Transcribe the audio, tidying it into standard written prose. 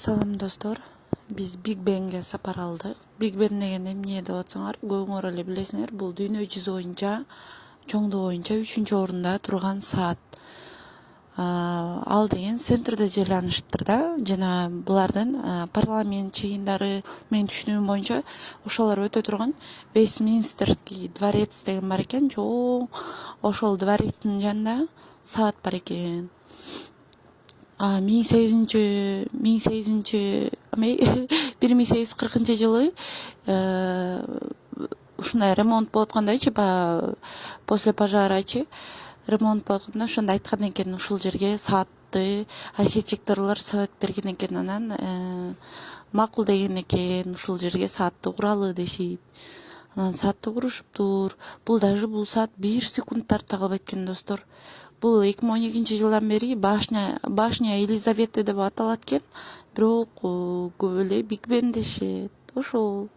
Салам достор, биз Биг Бенге сапар алдык. Биг Бен деген эмне деп атсаңар, көбүңөр эле билесиңер, бул дүйнө жүзү боюнча, чоңдугу боюнча 3-орунда турган саат. Ал деген центрде жайланышыптыр да, жана булардын парламент чыйындары, менин түшүнүгүм боюнча ошолор өтө турган Вестминстерский дворец деген бар экен, чоң. Ошол дворецтин жанында саат бар экен. 1840 жылы ушундай ремонт болуп аткандайчы, после пожарачы ремонт болуп атканда ошондо айткан экен, ушул жерге саатты архитекторлор совет берген экен, анан макул деген экен ушул жерге саатты куралы дешип. Анан саатты курушуптур. Бул саат 1 секунд тарта калбайт экен достор. Бул 2012-жылдан бери башня Елизаветы деп аталат экен, бирок көп эле Биг Бен дешет. Ошол.